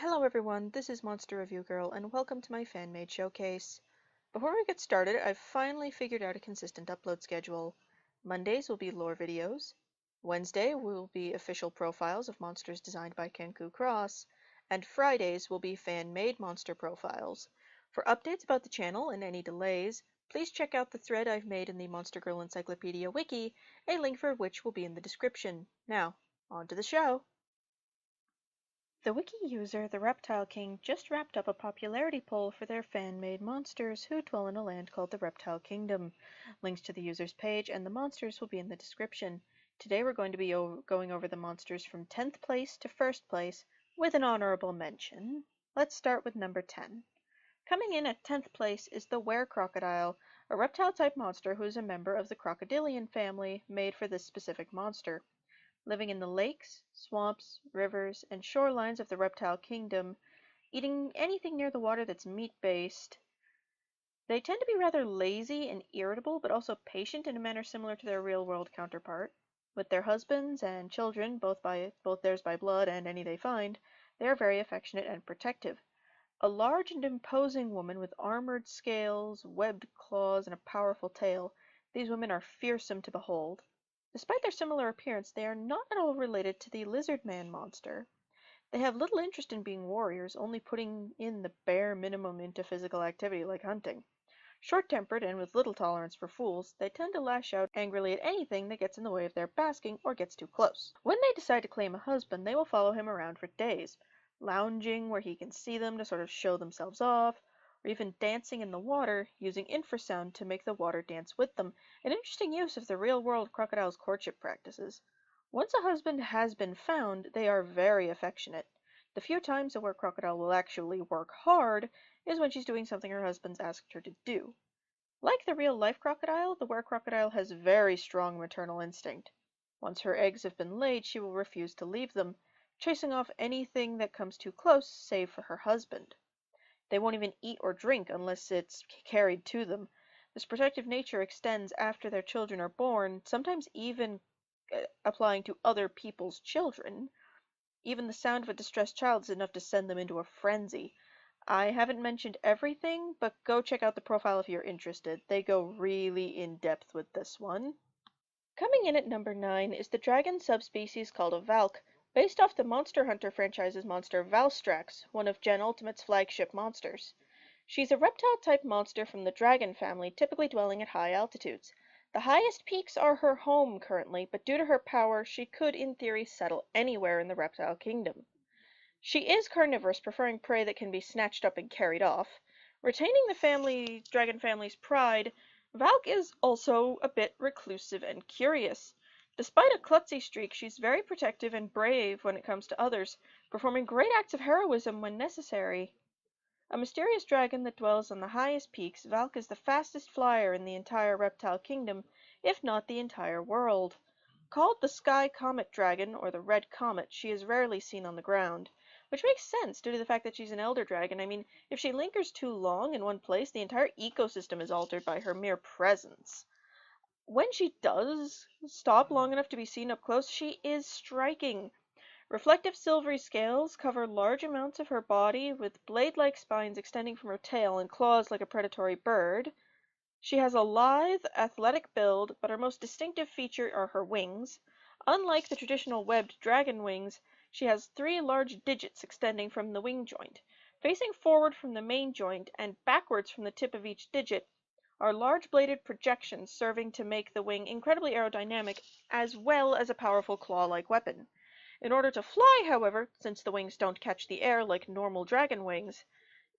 Hello everyone, this is Monster Review Girl, and welcome to my fan-made showcase. Before we get started, I've finally figured out a consistent upload schedule. Mondays will be lore videos, Wednesday will be official profiles of monsters designed by Kenku Cross, and Fridays will be fan-made monster profiles. For updates about the channel and any delays, please check out the thread I've made in the Monster Girl Encyclopedia wiki, a link for which will be in the description. Now, on to the show! The wiki user, the Reptile King, just wrapped up a popularity poll for their fan-made monsters who dwell in a land called the Reptile Kingdom. Links to the user's page and the monsters will be in the description. Today we're going to be going over the monsters from 10th place to 1st place with an honorable mention. Let's start with number 10. Coming in at 10th place is the Were-Crocodile, a reptile-type monster who is a member of the crocodilian family made for this specific monster. Living in the lakes, swamps, rivers, and shorelines of the reptile kingdom, eating anything near the water that's meat-based. They tend to be rather lazy and irritable, but also patient in a manner similar to their real-world counterpart. With their husbands and children, both theirs by blood and any they find, they are very affectionate and protective. A large and imposing woman with armored scales, webbed claws, and a powerful tail, these women are fearsome to behold. Despite their similar appearance, they are not at all related to the lizard man monster. They have little interest in being warriors, only putting in the bare minimum into physical activity like hunting. Short-tempered and with little tolerance for fools, they tend to lash out angrily at anything that gets in the way of their basking or gets too close. When they decide to claim a husband, they will follow him around for days, lounging where he can see them to sort of show themselves off, or even dancing in the water, using infrasound to make the water dance with them, an interesting use of the real-world crocodile's courtship practices. Once a husband has been found, they are very affectionate. The few times a were-crocodile will actually work hard is when she's doing something her husband's asked her to do. Like the real-life crocodile, the were-crocodile has very strong maternal instinct. Once her eggs have been laid, she will refuse to leave them, chasing off anything that comes too close, save for her husband. They won't even eat or drink unless it's carried to them. This protective nature extends after their children are born, sometimes even applying to other people's children. Even the sound of a distressed child is enough to send them into a frenzy. I haven't mentioned everything, but go check out the profile if you're interested. They go really in-depth with this one. Coming in at number 9 is the dragon subspecies called a Valk, based off the Monster Hunter franchise's monster Valstrax, one of Gen Ultimate's flagship monsters. She's a reptile-type monster from the dragon family, typically dwelling at high altitudes. The highest peaks are her home currently, but due to her power, she could in theory settle anywhere in the reptile kingdom. She is carnivorous, preferring prey that can be snatched up and carried off. Retaining the dragon family's pride, Valk is also a bit reclusive and curious. Despite a klutzy streak, she's very protective and brave when it comes to others, performing great acts of heroism when necessary. A mysterious dragon that dwells on the highest peaks, Valk is the fastest flyer in the entire reptile kingdom, if not the entire world. Called the Sky Comet Dragon, or the Red Comet, she is rarely seen on the ground, which makes sense due to the fact that she's an elder dragon. I mean, if she lingers too long in one place, the entire ecosystem is altered by her mere presence. When she does stop long enough to be seen up close, she is striking. Reflective silvery scales cover large amounts of her body, with blade-like spines extending from her tail and claws like a predatory bird. She has a lithe, athletic build, but her most distinctive feature are her wings. Unlike the traditional webbed dragon wings, she has 3 large digits extending from the wing joint. Facing forward from the main joint and backwards from the tip of each digit are large bladed projections serving to make the wing incredibly aerodynamic, as well as a powerful claw-like weapon. In order to fly, however, since the wings don't catch the air like normal dragon wings,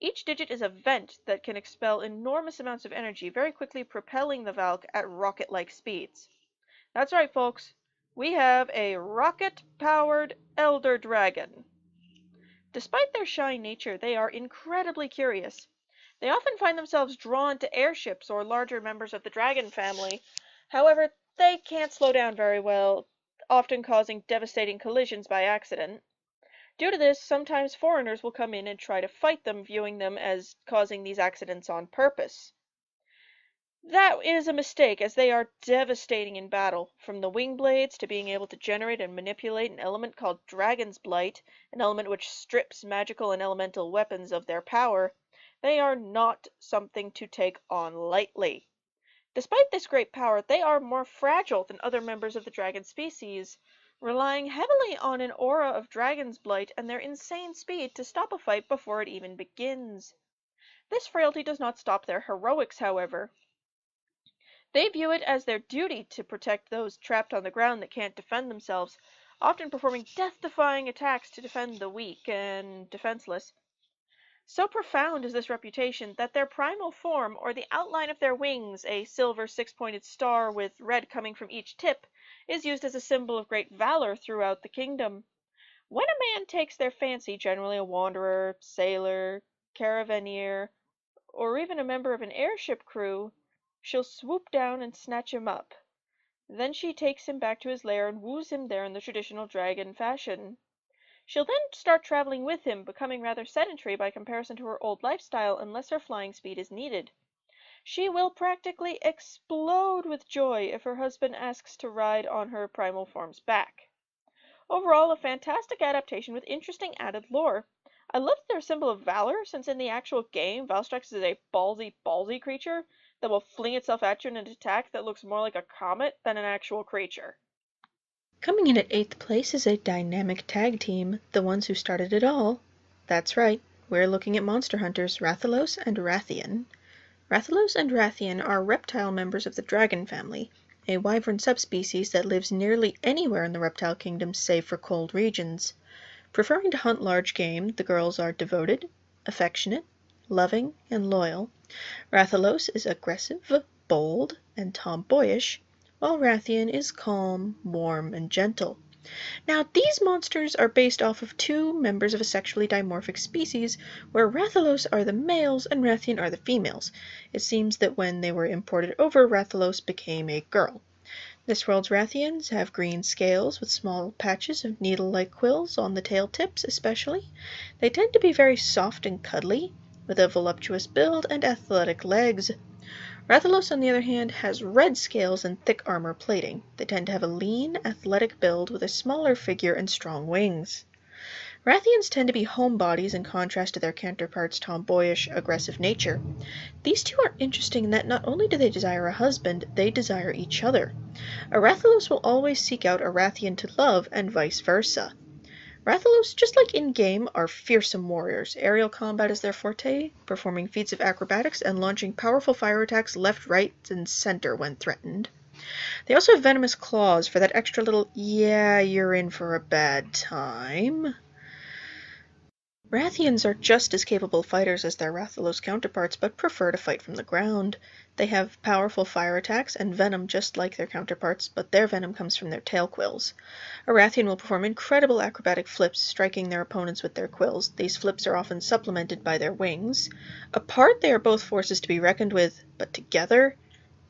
each digit is a vent that can expel enormous amounts of energy, very quickly propelling the Valk at rocket-like speeds. That's right, folks. We have a rocket-powered elder dragon. Despite their shy nature, they are incredibly curious. They often find themselves drawn to airships or larger members of the dragon family. However, they can't slow down very well, often causing devastating collisions by accident. Due to this, sometimes foreigners will come in and try to fight them, viewing them as causing these accidents on purpose. That is a mistake, as they are devastating in battle. From the wing blades to being able to generate and manipulate an element called Dragon's Blight, an element which strips magical and elemental weapons of their power, they are not something to take on lightly. Despite this great power, they are more fragile than other members of the dragon species, relying heavily on an aura of Dragon's Blight and their insane speed to stop a fight before it even begins. This frailty does not stop their heroics, however. They view it as their duty to protect those trapped on the ground that can't defend themselves, often performing death-defying attacks to defend the weak and defenseless. So profound is this reputation that their primal form, or the outline of their wings, a silver six-pointed star with red coming from each tip, is used as a symbol of great valor throughout the kingdom. When a man takes their fancy, generally a wanderer, sailor, caravaneer, or even a member of an airship crew, she'll swoop down and snatch him up. Then she takes him back to his lair and woos him there in the traditional dragon fashion. She'll then start traveling with him, becoming rather sedentary by comparison to her old lifestyle unless her flying speed is needed. She will practically explode with joy if her husband asks to ride on her primal form's back. Overall, a fantastic adaptation with interesting added lore. I love their symbol of valor, since in the actual game, Valstrax is a ballsy creature that will fling itself at you in an attack that looks more like a comet than an actual creature. Coming in at 8th place is a dynamic tag team, the ones who started it all. That's right, we're looking at monster hunters Rathalos and Rathian. Rathalos and Rathian are reptile members of the dragon family, a wyvern subspecies that lives nearly anywhere in the reptile kingdom save for cold regions. Preferring to hunt large game, the girls are devoted, affectionate, loving, and loyal. Rathalos is aggressive, bold, and tomboyish, while Rathian is calm, warm, and gentle. Now, these monsters are based off of two members of a sexually dimorphic species, where Rathalos are the males and Rathian are the females. It seems that when they were imported over, Rathalos became a girl. This world's Rathians have green scales with small patches of needle-like quills on the tail tips especially. They tend to be very soft and cuddly, with a voluptuous build and athletic legs. Rathalos, on the other hand, has red scales and thick armor plating. They tend to have a lean, athletic build with a smaller figure and strong wings. Rathians tend to be homebodies in contrast to their counterparts' tomboyish, aggressive nature. These two are interesting in that not only do they desire a husband, they desire each other. A Rathalos will always seek out a Rathian to love, and vice versa. Rathalos, just like in-game, are fearsome warriors. Aerial combat is their forte, performing feats of acrobatics and launching powerful fire attacks left, right, and center when threatened. They also have venomous claws for that extra little, yeah, you're in for a bad time. Rathians are just as capable fighters as their Rathalos counterparts, but prefer to fight from the ground. They have powerful fire attacks and venom just like their counterparts, but their venom comes from their tail quills. A Rathian will perform incredible acrobatic flips, striking their opponents with their quills. These flips are often supplemented by their wings. Apart, they are both forces to be reckoned with, but together,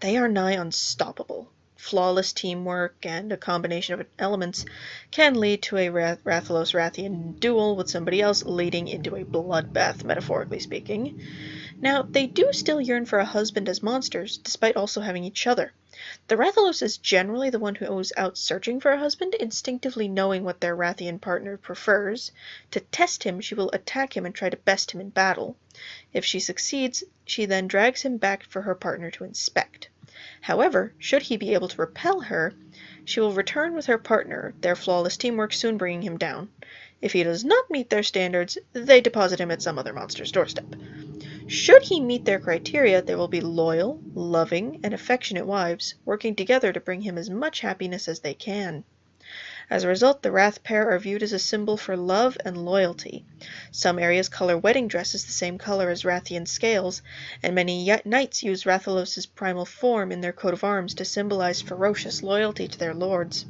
they are nigh unstoppable. Flawless teamwork and a combination of elements can lead to a Rathalos-Rathian duel with somebody else, leading into a bloodbath, metaphorically speaking. Now, they do still yearn for a husband as monsters, despite also having each other. The Rathalos is generally the one who goes out searching for a husband, instinctively knowing what their Rathian partner prefers. To test him, she will attack him and try to best him in battle. If she succeeds, she then drags him back for her partner to inspect. However, should he be able to repel her, she will return with her partner, their flawless teamwork soon bringing him down. If he does not meet their standards, they deposit him at some other monster's doorstep. Should he meet their criteria, they will be loyal, loving, and affectionate wives, working together to bring him as much happiness as they can. As a result, the Wrath pair are viewed as a symbol for love and loyalty. Some areas color wedding dresses the same color as Rathian scales, and many knights use Rathalos' primal form in their coat of arms to symbolize ferocious loyalty to their lords.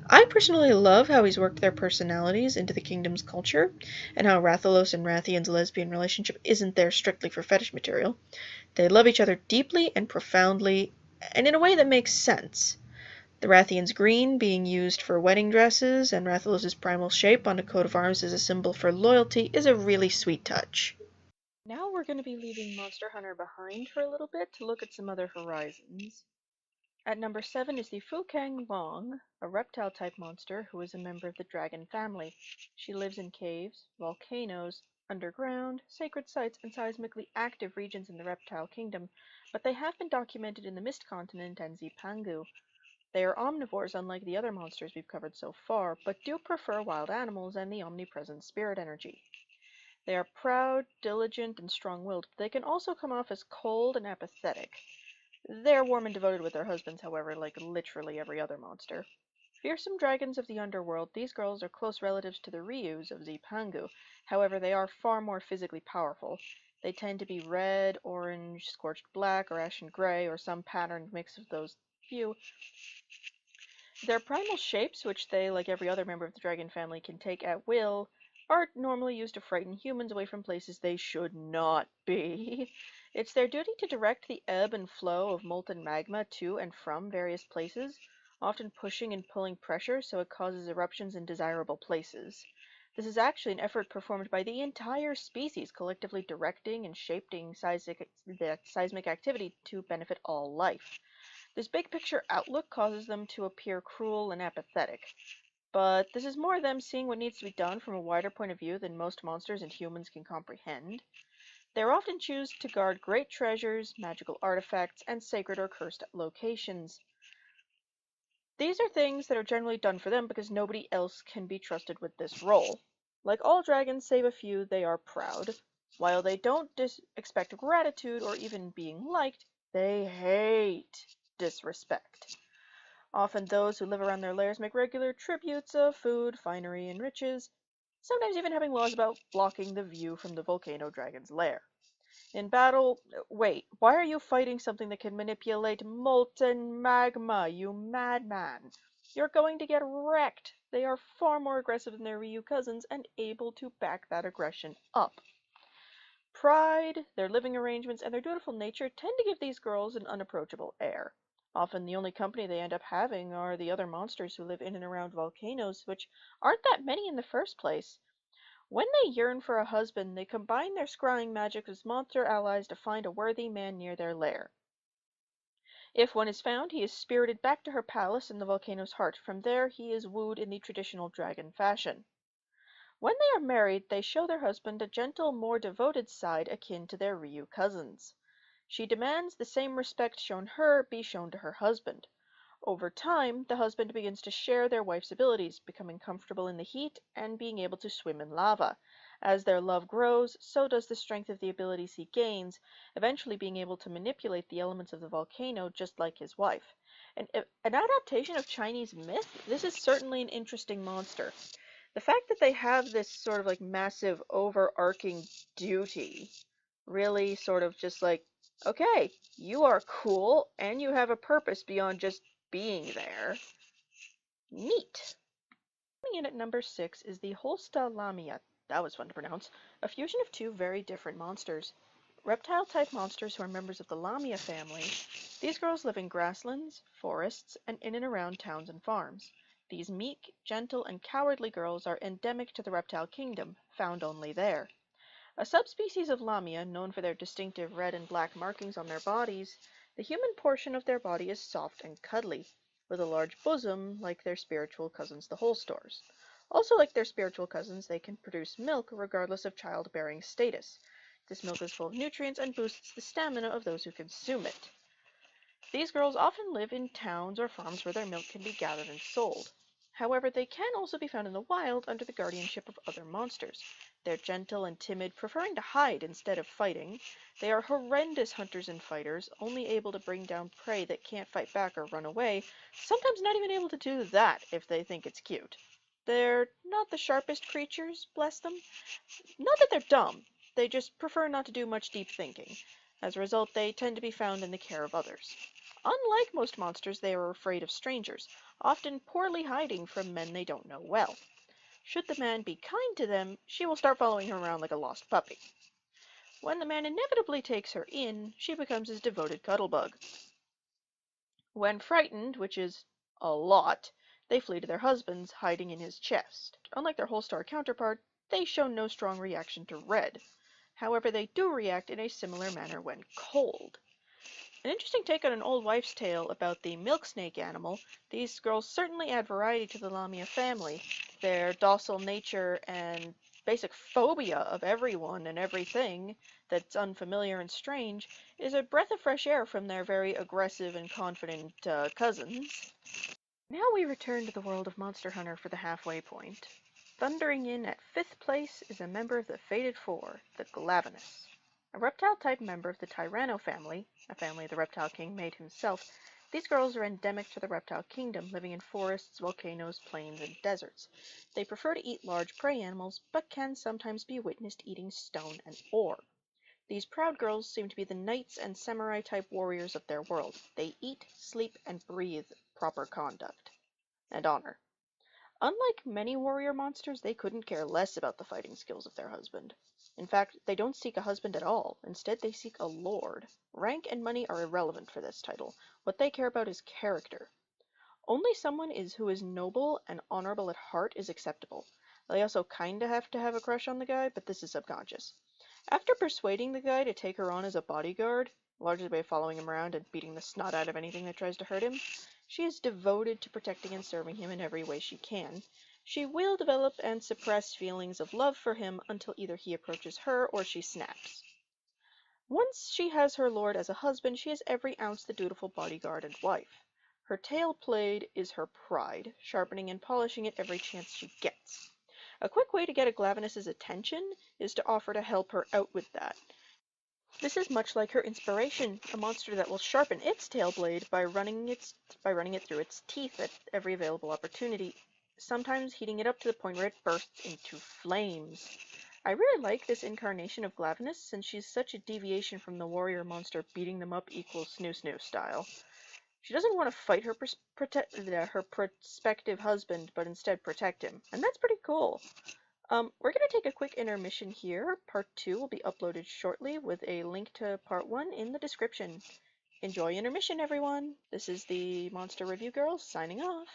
I personally love how he's worked their personalities into the kingdom's culture, and how Rathalos and Rathian's lesbian relationship isn't there strictly for fetish material. They love each other deeply and profoundly, and in a way that makes sense. The Rathian's green being used for wedding dresses, and Rathalos' primal shape on a coat of arms as a symbol for loyalty is a really sweet touch. Now we're going to be leaving Monster Hunter behind for a little bit to look at some other horizons. At number 7 is the Fukang Long, a reptile-type monster who is a member of the dragon family. She lives in caves, volcanoes, underground, sacred sites, and seismically active regions in the reptile kingdom, but they have been documented in the Mist Continent and Zipangu. They are omnivores unlike the other monsters we've covered so far, but do prefer wild animals and the omnipresent spirit energy. They are proud, diligent, and strong-willed, but they can also come off as cold and apathetic. They are warm and devoted with their husbands, however, like literally every other monster. Fearsome dragons of the underworld, these girls are close relatives to the Ryus of Zipangu. However, they are far more physically powerful. They tend to be red, orange, scorched black, or ashen gray, or some patterned mix of those few. Their primal shapes, which they, like every other member of the dragon family, can take at will, are normally used to frighten humans away from places they should not be. It's their duty to direct the ebb and flow of molten magma to and from various places, often pushing and pulling pressure so it causes eruptions in desirable places. This is actually an effort performed by the entire species, collectively directing and shaping seismic activity to benefit all life. This big picture outlook causes them to appear cruel and apathetic, but this is more them seeing what needs to be done from a wider point of view than most monsters and humans can comprehend. They often choose to guard great treasures, magical artifacts, and sacred or cursed locations. These are things that are generally done for them because nobody else can be trusted with this role. Like all dragons save a few, they are proud. While they don't expect gratitude or even being liked, they hate disrespect. Often those who live around their lairs make regular tributes of food, finery, and riches, sometimes even having laws about blocking the view from the volcano dragon's lair. In battle, wait, why are you fighting something that can manipulate molten magma, you madman? You're going to get wrecked. They are far more aggressive than their Ryu cousins and able to back that aggression up. Pride, their living arrangements, and their dutiful nature tend to give these girls an unapproachable air. Often the only company they end up having are the other monsters who live in and around volcanoes, which aren't that many in the first place. When they yearn for a husband, they combine their scrying magic with monster allies to find a worthy man near their lair. If one is found, he is spirited back to her palace in the volcano's heart. From there, he is wooed in the traditional dragon fashion. When they are married, they show their husband a gentle, more devoted side akin to their Ryu cousins. She demands the same respect shown her be shown to her husband. Over time, the husband begins to share their wife's abilities, becoming comfortable in the heat and being able to swim in lava. As their love grows, so does the strength of the abilities he gains, eventually being able to manipulate the elements of the volcano just like his wife. An adaptation of Chinese myth, this is certainly an interesting monster. The fact that they have this sort of like massive overarching duty really sort of just like, okay, you are cool and you have a purpose beyond just being there. Neat. Coming in at number 6 is the Holsta Lamia. That was fun to pronounce. A fusion of two very different monsters. Reptile-type monsters who are members of the Lamia family. These girls live in grasslands, forests, and in and around towns and farms. These meek, gentle, and cowardly girls are endemic to the reptile kingdom, found only there. A subspecies of Lamia, known for their distinctive red and black markings on their bodies, the human portion of their body is soft and cuddly, with a large bosom like their spiritual cousins the Holstors. Also like their spiritual cousins, they can produce milk regardless of childbearing status. This milk is full of nutrients and boosts the stamina of those who consume it. These girls often live in towns or farms where their milk can be gathered and sold. However, they can also be found in the wild under the guardianship of other monsters. They're gentle and timid, preferring to hide instead of fighting. They are horrendous hunters and fighters, only able to bring down prey that can't fight back or run away, sometimes not even able to do that if they think it's cute. They're not the sharpest creatures, bless them. Not that they're dumb, they just prefer not to do much deep thinking. As a result, they tend to be found in the care of others. Unlike most monsters, they are afraid of strangers, often poorly hiding from men they don't know well. Should the man be kind to them, she will start following him around like a lost puppy. When the man inevitably takes her in, she becomes his devoted cuddlebug. When frightened, which is a lot, they flee to their husbands, hiding in his chest. Unlike their Holstar counterpart, they show no strong reaction to red. However, they do react in a similar manner when cold. An interesting take on an old wives' tale about the milk snake animal, these girls certainly add variety to the Lamia family. Their docile nature and basic phobia of everyone and everything that's unfamiliar and strange is a breath of fresh air from their very aggressive and confident cousins. Now we return to the world of Monster Hunter for the halfway point. Thundering in at 5th place is a member of the Fated Four, the Glavenus. A reptile-type member of the Tyranno family, a family the Reptile King made himself, these girls are endemic to the reptile kingdom, living in forests, volcanoes, plains, and deserts. They prefer to eat large prey animals, but can sometimes be witnessed eating stone and ore. These proud girls seem to be the knights and samurai-type warriors of their world. They eat, sleep, and breathe proper conduct and honor. Unlike many warrior monsters, they couldn't care less about the fighting skills of their husband. In fact, they don't seek a husband at all. Instead, they seek a lord. Rank and money are irrelevant for this title. What they care about is character. Only someone who is noble and honorable at heart is acceptable. They also kinda have to have a crush on the guy, but this is subconscious. After persuading the guy to take her on as a bodyguard, largely by following him around and beating the snot out of anything that tries to hurt him, she is devoted to protecting and serving him in every way she can. She will develop and suppress feelings of love for him until either he approaches her or she snaps. Once she has her lord as a husband, she is every ounce the dutiful bodyguard and wife. Her tail blade is her pride, sharpening and polishing it every chance she gets. A quick way to get a Glavenus's attention is to offer to help her out with that. This is much like her inspiration, a monster that will sharpen its tail blade by running it through its teeth at every available opportunity, sometimes heating it up to the point where it bursts into flames. I really like this incarnation of Glavenus since she's such a deviation from the warrior monster beating them up equals snoo snoo style. She doesn't want to fight her prospective husband, but instead protect him, and that's pretty cool. We're going to take a quick intermission here. Part 2 will be uploaded shortly with a link to Part 1 in the description. Enjoy intermission, everyone! This is the Monster Review Girl signing off.